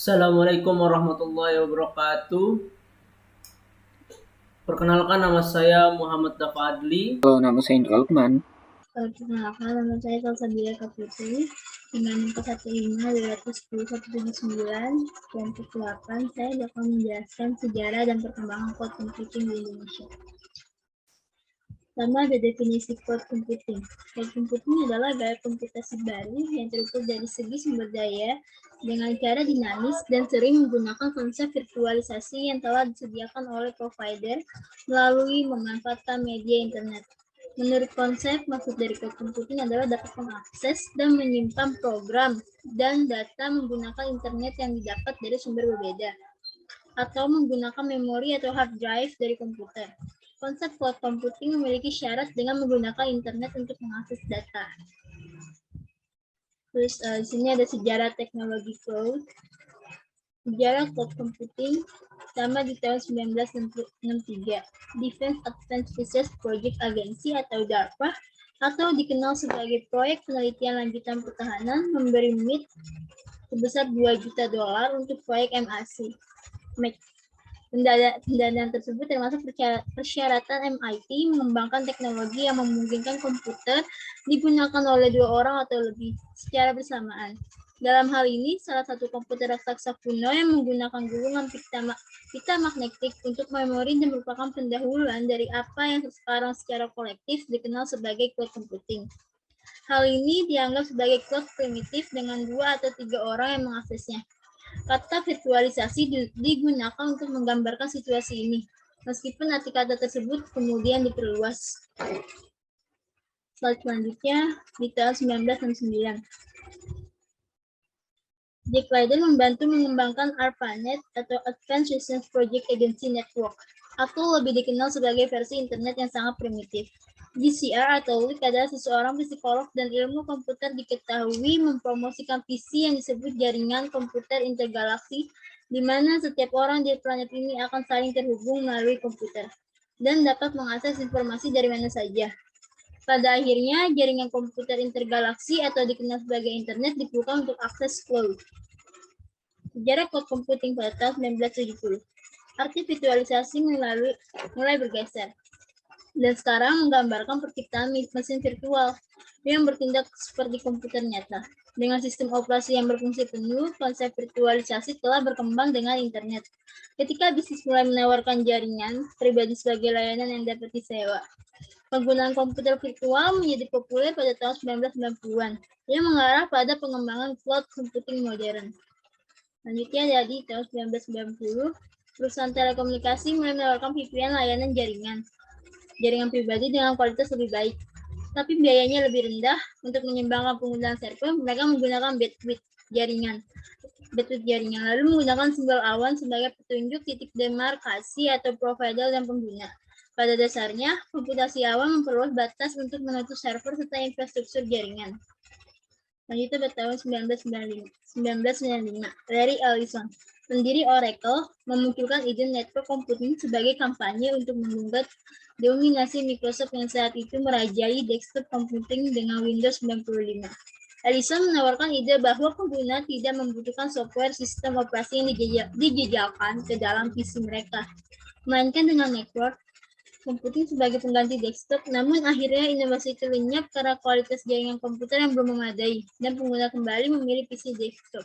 Assalamualaikum warahmatullahi wabarakatuh. Perkenalkan, nama saya Muhammad Dafadli. Halo, nama saya Indra Lukman. Perkenalkan, nama saya Salsabila Kaputri dengan nomor 15210 kelompok 8. Saya akan menjelaskan sejarah dan perkembangan cloud computing di Indonesia. Pertama, ada definisi cloud computing. Cloud computing adalah gaya komputasi baru yang terukur dari segi sumber daya dengan cara dinamis dan sering menggunakan konsep virtualisasi yang telah disediakan oleh provider melalui memanfaatkan media internet. Menurut konsep, maksud dari cloud computing adalah dapat mengakses dan menyimpan program dan data menggunakan internet yang didapat dari sumber berbeda, atau menggunakan memori atau hard drive dari komputer. Konsep cloud computing memiliki syarat dengan menggunakan internet untuk mengakses data. Terus di sini ada sejarah teknologi cloud. Sejarah cloud computing sama di tahun 1963. Defense Advanced Research Project Agency atau DARPA atau dikenal sebagai proyek penelitian lanjutan pertahanan memberi MIT sebesar 2 juta dolar untuk proyek MAC. Pendanaan tersebut termasuk persyaratan MIT mengembangkan teknologi yang memungkinkan komputer digunakan oleh 2 orang atau lebih secara bersamaan. Dalam hal ini, salah satu komputer raksasa kuno yang menggunakan gulungan pita magnetik untuk memori dan merupakan pendahuluan dari apa yang sekarang secara kolektif dikenal sebagai cloud computing. Hal ini dianggap sebagai cloud primitif dengan 2 atau 3 orang yang mengaksesnya. Kata virtualisasi digunakan untuk menggambarkan situasi ini, meskipun arti kata tersebut kemudian diperluas. Slide selanjutnya di tahun 1969. Jack Lydon membantu mengembangkan ARPANET atau Advanced Research Project Agency Network, atau lebih dikenal sebagai versi internet yang sangat primitif. GCR atau LIC adalah seseorang psikolog dan ilmu komputer diketahui mempromosikan visi yang disebut jaringan komputer intergalaksi, di mana setiap orang di planet ini akan saling terhubung melalui komputer dan dapat mengakses informasi dari mana saja. Pada akhirnya, jaringan komputer intergalaksi atau dikenal sebagai internet diperlukan untuk akses cloud. Sejarah cloud computing pada tahun 1970. Arti virtualisasi mulai bergeser, dan sekarang menggambarkan penciptaan mesin virtual yang bertindak seperti komputer nyata. Dengan sistem operasi yang berfungsi penuh, konsep virtualisasi telah berkembang dengan internet. Ketika bisnis mulai menawarkan jaringan pribadi sebagai layanan yang dapat disewa, penggunaan komputer virtual menjadi populer pada tahun 1990-an, yang mengarah pada pengembangan cloud computing modern. Selanjutnya di tahun 1990, perusahaan telekomunikasi mulai menawarkan VPN layanan jaringan pribadi dengan kualitas lebih baik, tapi biayanya lebih rendah. Untuk menyeimbangkan penggunaan server, mereka menggunakan bandwidth jaringan, lalu menggunakan simbol awan sebagai petunjuk titik demarkasi atau provider dan pengguna. Pada dasarnya, komputasi awan memperluas batas untuk menutup server serta infrastruktur jaringan. Selanjutnya pada tahun 1995, Larry Ellison, pendiri Oracle, memunculkan ide network computing sebagai kampanye untuk menggugat dominasi Microsoft yang saat itu merajai desktop computing dengan Windows 95. Ellison menawarkan ide bahwa pengguna tidak membutuhkan software sistem operasi yang dijejalkan ke dalam PC mereka, melainkan dengan network computing sebagai pengganti desktop. Namun akhirnya inovasi itu lenyap karena kualitas jaringan komputer yang belum memadai dan pengguna kembali memilih PC desktop.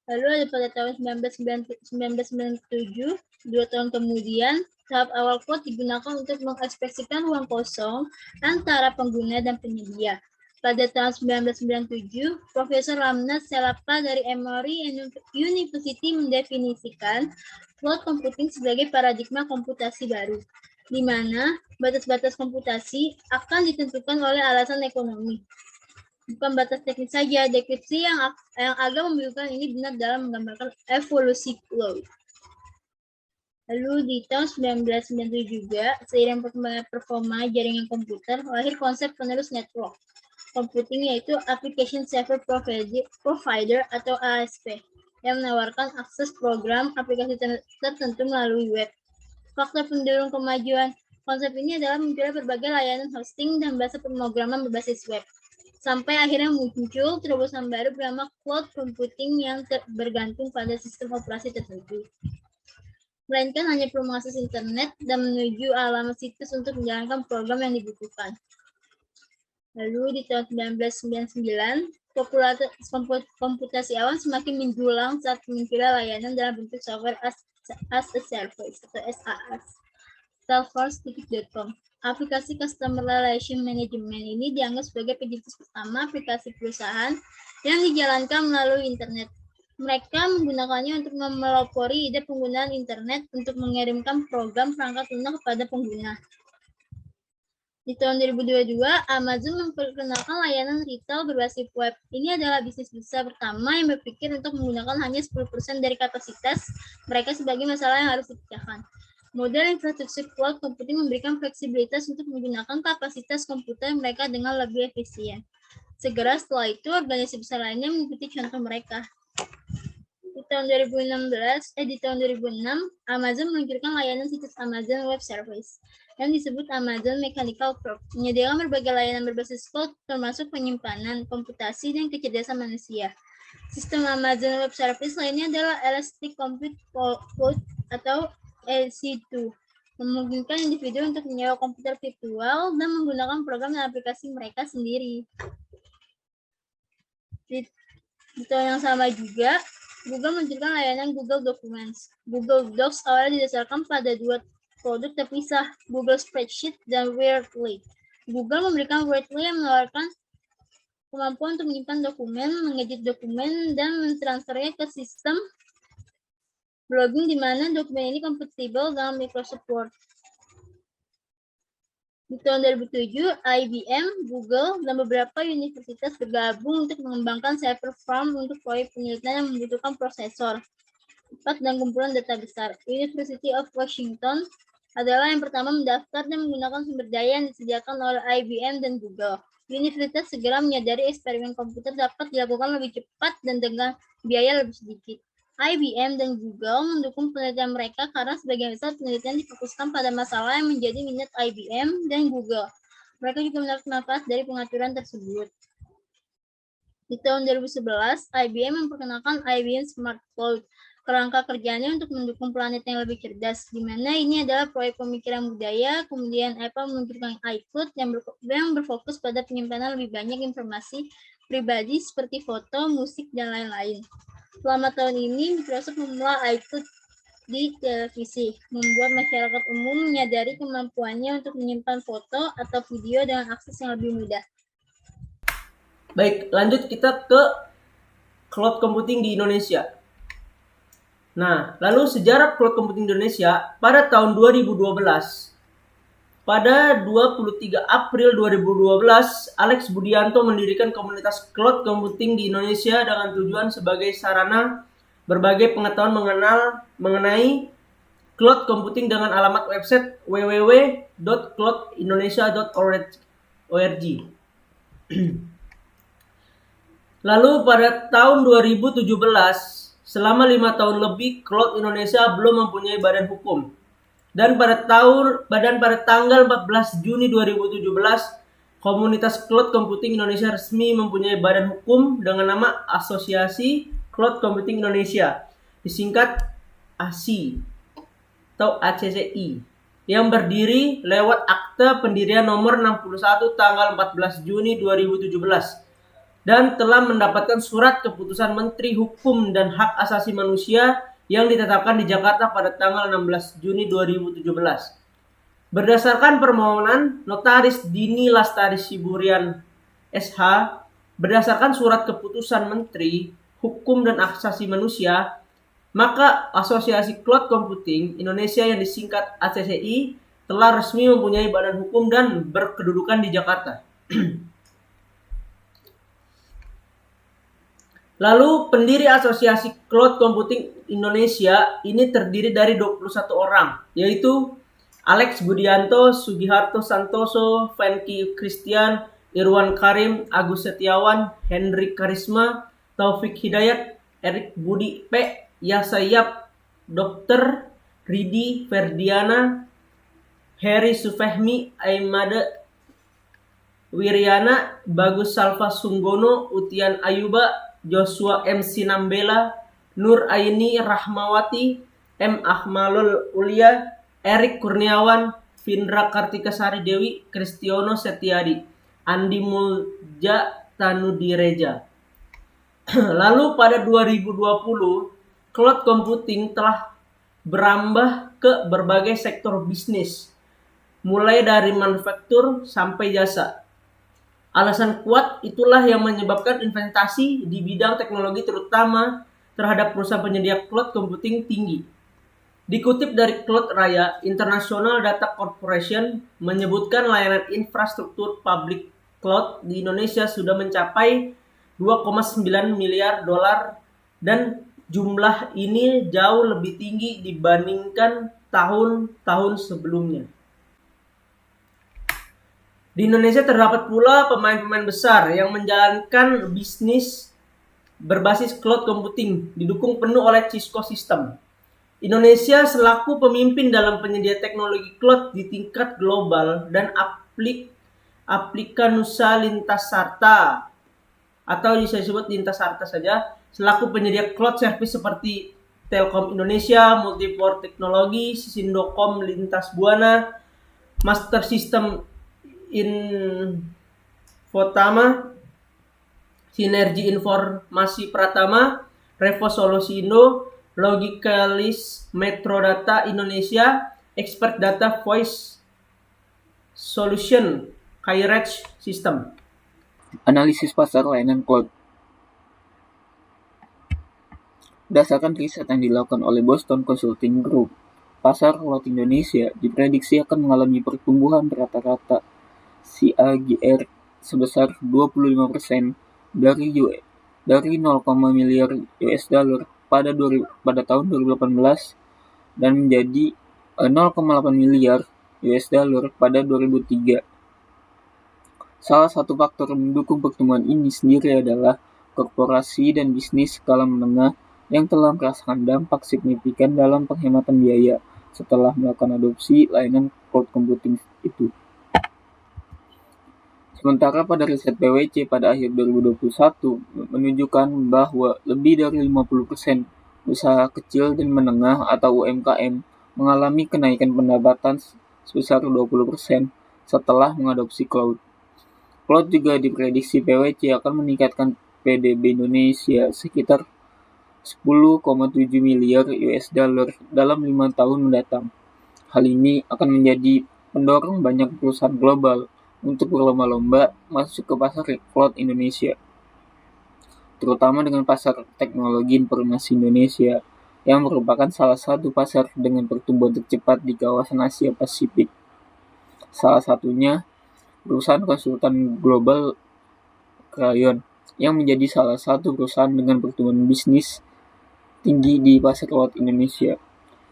Lalu ada pada tahun 1997, 2 tahun kemudian, tahap awal cloud digunakan untuk mengekspresikan ruang kosong antara pengguna dan penyedia. Pada tahun 1997, Profesor Ramnath Selappa dari Emory University mendefinisikan cloud computing sebagai paradigma komputasi baru, di mana batas-batas komputasi akan ditentukan oleh alasan ekonomi. Bukan batas teknis saja, deskripsi yang agak membingungkan ini benar dalam menggambarkan evolusi cloud. Lalu di tahun 1997 juga, seiring perkembangan performa jaringan komputer, lahir konsep penerus network computing, yaitu Application Server Provider atau ASP, yang menawarkan akses program aplikasi tertentu melalui web. Faktor pendorong kemajuan konsep ini adalah munculnya berbagai layanan hosting dan bahasa pemrograman berbasis web. Sampai akhirnya muncul terobosan baru bernama cloud computing yang bergantung pada sistem operasi tertentu. Melainkan hanya perlu mengakses internet dan menuju alamat situs untuk menjalankan program yang dibutuhkan. Lalu di tahun 1999, popularitas komputasi awan semakin menjulang saat munculnya layanan dalam bentuk software as a service atau SaaS. Salesforce.com. Aplikasi Customer Relation Management ini dianggap sebagai pencetus pertama aplikasi perusahaan yang dijalankan melalui internet. Mereka menggunakannya untuk memelopori ide penggunaan internet untuk mengirimkan program perangkat lunak kepada pengguna. Di tahun 2022, Amazon memperkenalkan layanan retail berbasis web. Ini adalah bisnis besar pertama yang berpikir untuk menggunakan hanya 10% dari kapasitas mereka sebagai masalah yang harus dipecahkan. Model infrastruktur cloud computing memberikan fleksibilitas untuk menggunakan kapasitas komputer mereka dengan lebih efisien. Segera setelah itu, organisasi besar lainnya mengikuti contoh mereka. Di tahun 2006, Amazon meluncurkan layanan situs Amazon Web Service yang disebut Amazon Mechanical Turk, menyediakan berbagai layanan berbasis cloud termasuk penyimpanan, komputasi, dan kecerdasan manusia. Sistem Amazon Web Service lainnya adalah Elastic Compute Cloud atau EC2, memungkinkan individu untuk menyewa komputer virtual dan menggunakan program dan aplikasi mereka sendiri. Di tahun yang sama juga, Google meluncurkan layanan Google Documents. Google Docs awalnya didasarkan pada dua produk terpisah, Google Spreadsheet dan Weirdly. Google memberikan Weirdly yang menawarkan kemampuan untuk menyimpan dokumen, mengedit dokumen, dan mentransfernya ke sistem blogging di mana dokumen ini kompatibel dengan Microsoft Word. Di tahun 2007, IBM, Google, dan beberapa universitas bergabung untuk mengembangkan server farm untuk proyek penelitian yang membutuhkan prosesor cepat dan kumpulan data besar. University of Washington adalah yang pertama mendaftar dan menggunakan sumber daya yang disediakan oleh IBM dan Google. Universitas segera menyadari eksperimen komputer dapat dilakukan lebih cepat dan dengan biaya lebih sedikit. IBM dan Google mendukung penelitian mereka karena sebagian besar penelitian difokuskan pada masalah yang menjadi minat IBM dan Google. Mereka juga mendapat manfaat dari pengaturan tersebut. Di tahun 2011, IBM memperkenalkan IBM Smart Cloud, kerangka kerjanya untuk mendukung planet yang lebih cerdas, di mana ini adalah proyek pemikiran budaya. Kemudian Apple meluncurkan iCloud yang berfokus pada penyimpanan lebih banyak informasi pribadi seperti foto, musik, dan lain-lain. Selama tahun ini, Microsoft memulai iCloud di televisi, membuat masyarakat umum menyadari kemampuannya untuk menyimpan foto atau video dengan akses yang lebih mudah. Baik, lanjut kita ke cloud computing di Indonesia. Nah, lalu sejarah cloud computing di Indonesia pada tahun 2012. Pada 23 April 2012, Alex Budianto mendirikan komunitas cloud computing di Indonesia dengan tujuan sebagai sarana berbagai pengetahuan mengenai cloud computing dengan alamat website www.cloudindonesia.org. Lalu pada tahun 2017, selama 5 tahun lebih, Cloud Indonesia belum mempunyai badan hukum. Dan pada tanggal 14 Juni 2017, komunitas Cloud Computing Indonesia resmi mempunyai badan hukum dengan nama Asosiasi Cloud Computing Indonesia, disingkat ACI atau ACCI, yang berdiri lewat Akta Pendirian nomor 61 tanggal 14 Juni 2017 dan telah mendapatkan surat keputusan Menteri Hukum dan Hak Asasi Manusia yang ditetapkan di Jakarta pada tanggal 16 Juni 2017. Berdasarkan permohonan Notaris Dini Lastari Siburian SH, berdasarkan surat keputusan Menteri Hukum dan Hak Asasi Manusia, maka Asosiasi Cloud Computing Indonesia yang disingkat ACCI telah resmi mempunyai badan hukum dan berkedudukan di Jakarta. Lalu pendiri Asosiasi Cloud Computing Indonesia ini terdiri dari 21 orang, yaitu Alex Budianto, Sugiharto Santoso, Franky Christian, Irwan Karim, Agus Setiawan, Hendrik Karisma, Taufik Hidayat, Erik Budi P, Yasayap, Dr. Ridi Ferdiana, Heri Sufehmi, Aimade Wiriana, Bagus Salva Sunggono, Utian Ayuba, Joshua M. Sinambela, Nur Aini Rahmawati, M. Ahmalul Ulia, Erik Kurniawan, Vindra Kartikasari Dewi, Kristiono Setiadi, Andi Mulja Tanudireja. Lalu pada 2020, cloud computing telah berambah ke berbagai sektor bisnis, mulai dari manufaktur sampai jasa. Alasan kuat itulah yang menyebabkan investasi di bidang teknologi terutama terhadap perusahaan penyedia cloud computing tinggi. Dikutip dari Cloud Raya, International Data Corporation menyebutkan layanan infrastruktur public cloud di Indonesia sudah mencapai 2,9 miliar dolar dan jumlah ini jauh lebih tinggi dibandingkan tahun-tahun sebelumnya. Di Indonesia terdapat pula pemain-pemain besar yang menjalankan bisnis berbasis cloud computing didukung penuh oleh Cisco System. Indonesia selaku pemimpin dalam penyedia teknologi cloud di tingkat global dan Aplikanusa Lintasarta atau disebut Lintasarta saja selaku penyedia cloud service seperti Telkom Indonesia, Multiport Teknologi, Sisindocom Lintas Buana, Master System Infotama, Sinergi Informasi Pratama, Revo Solusi Indo, Logicalis, Metrodata Indonesia, Expert Data Voice Solution, Kairech System. Analisis pasar layanan cloud. Berdasarkan riset yang dilakukan oleh Boston Consulting Group, pasar cloud Indonesia diprediksi akan mengalami pertumbuhan rata-rata CAGR sebesar 25% dari 0, miliar US dollar pada tahun 2018 dan menjadi 0,8 miliar US dollar pada 2003. Salah satu faktor mendukung pertumbuhan ini sendiri adalah korporasi dan bisnis skala menengah yang telah merasakan dampak signifikan dalam penghematan biaya setelah melakukan adopsi layanan cloud computing itu. Sementara pada riset PwC pada akhir 2021 menunjukkan bahwa lebih dari 50% usaha kecil dan menengah atau UMKM mengalami kenaikan pendapatan sebesar 20% setelah mengadopsi cloud. Cloud juga diprediksi PwC akan meningkatkan PDB Indonesia sekitar 10,7 miliar US dollar dalam 5 tahun mendatang. Hal ini akan menjadi pendorong banyak perusahaan global untuk berlomba-lomba masuk ke pasar cloud Indonesia, terutama dengan pasar teknologi informasi Indonesia yang merupakan salah satu pasar dengan pertumbuhan tercepat di kawasan Asia Pasifik. Salah satunya perusahaan konsultan global Crayon yang menjadi salah satu perusahaan dengan pertumbuhan bisnis tinggi di pasar cloud Indonesia.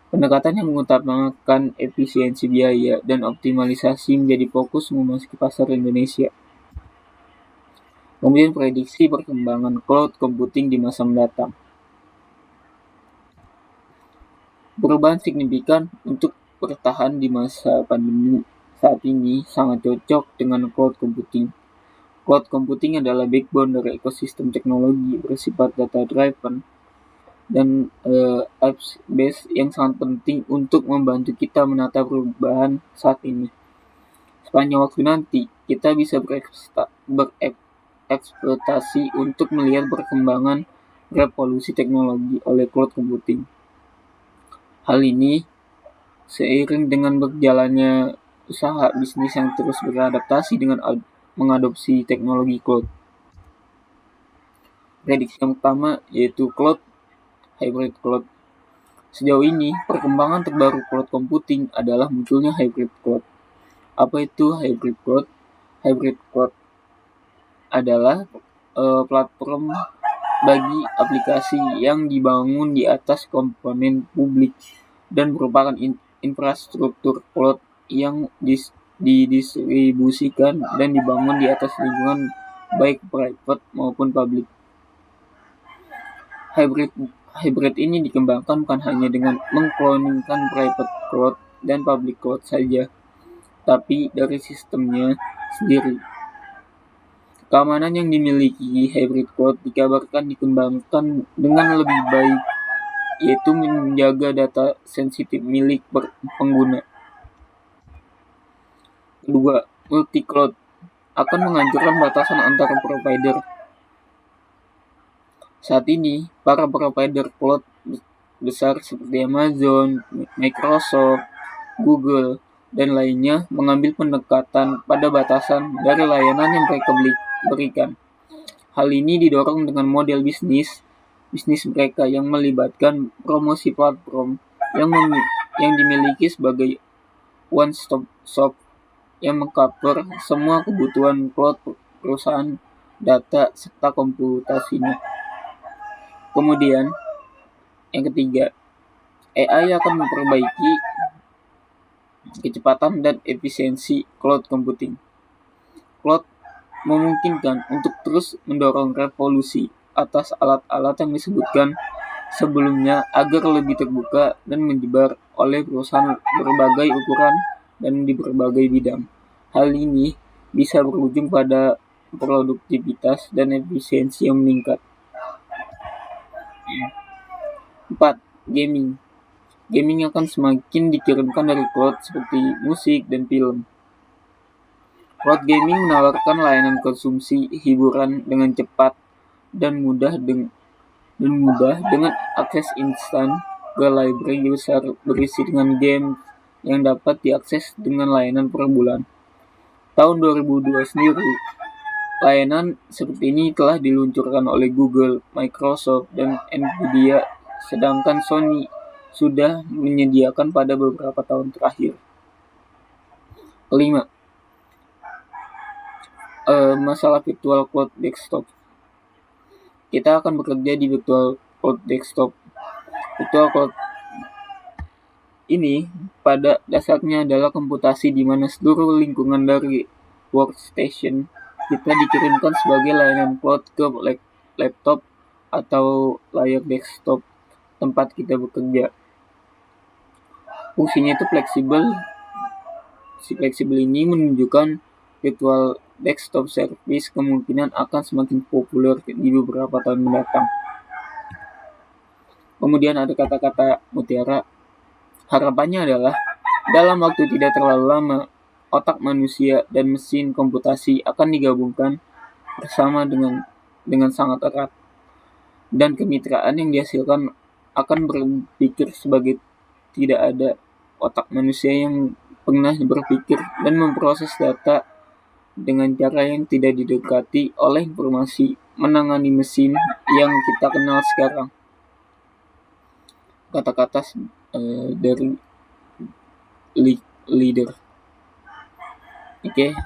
Pendekatan yang mengutamakan efisiensi biaya dan optimalisasi menjadi fokus memasuki pasar Indonesia. Kemudian prediksi perkembangan cloud computing di masa mendatang. Perubahan signifikan untuk bertahan di masa pandemi saat ini sangat cocok dengan cloud computing. Cloud computing adalah backbone dari ekosistem teknologi bersifat data-driven dan apps based yang sangat penting untuk membantu kita menata perubahan saat ini. Sepanjang waktu nanti, kita bisa berekspektasi untuk melihat perkembangan revolusi teknologi oleh cloud computing. Hal ini seiring dengan berjalannya usaha bisnis yang terus beradaptasi dengan mengadopsi teknologi cloud. Prediksi yang pertama yaitu hybrid cloud. Sejauh ini, perkembangan terbaru cloud computing adalah munculnya hybrid cloud. Apa itu hybrid cloud? Hybrid cloud adalah platform bagi aplikasi yang dibangun di atas komponen publik dan merupakan infrastruktur cloud yang didistribusikan dan dibangun di atas lingkungan baik private maupun publik. Hybrid ini dikembangkan bukan hanya dengan mengkloningkan private cloud dan public cloud saja, tapi dari sistemnya sendiri. Keamanan yang dimiliki hybrid cloud dikabarkan dikembangkan dengan lebih baik, yaitu menjaga data sensitif milik pengguna. Kedua, multi-cloud akan menghancurkan batasan antara provider. Saat ini, para provider cloud besar seperti Amazon, Microsoft, Google, dan lainnya mengambil pendekatan pada batasan dari layanan yang mereka berikan. Hal ini didorong dengan model bisnis mereka yang melibatkan promosi platform yang dimiliki sebagai one-stop shop yang mengcover semua kebutuhan cloud perusahaan, data, serta komputasinya. Kemudian, yang ketiga, AI akan memperbaiki kecepatan dan efisiensi cloud computing. Cloud memungkinkan untuk terus mendorong revolusi atas alat-alat yang disebutkan sebelumnya agar lebih terbuka dan menyebar oleh perusahaan berbagai ukuran dan di berbagai bidang. Hal ini bisa berujung pada produktivitas dan efisiensi yang meningkat. 4. Gaming. Gaming akan semakin dikirimkan dari cloud seperti musik dan film. Cloud gaming menawarkan layanan konsumsi hiburan dengan cepat dan mudah dengan akses instan ke library besar berisi dengan game yang dapat diakses dengan layanan per bulan. Tahun 2002 sendiri, layanan seperti ini telah diluncurkan oleh Google, Microsoft, dan Nvidia, sedangkan Sony sudah menyediakan pada beberapa tahun terakhir. Kelima, masalah virtual cloud desktop. Kita akan bekerja di virtual cloud desktop. Virtual cloud ini pada dasarnya adalah komputasi di mana seluruh lingkungan dari workstation kita dikirimkan sebagai layanan cloud ke laptop atau layar desktop tempat kita bekerja. Fungsinya itu fleksibel. Si fleksibel ini menunjukkan virtual desktop service kemungkinan akan semakin populer di beberapa tahun mendatang. Kemudian ada kata-kata mutiara. Harapannya adalah dalam waktu tidak terlalu lama, otak manusia dan mesin komputasi akan digabungkan bersama dengan sangat erat, dan kemitraan yang dihasilkan akan berpikir sebagai tidak ada otak manusia yang pernah berpikir dan memproses data dengan cara yang tidak didekati oleh informasi menangani mesin yang kita kenal sekarang. Kata-kata dari leader. Oke,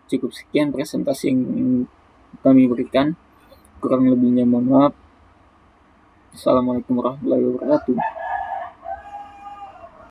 cukup sekian presentasi yang kami berikan. Kurang lebihnya mohon maaf. Assalamualaikum warahmatullahi wabarakatuh.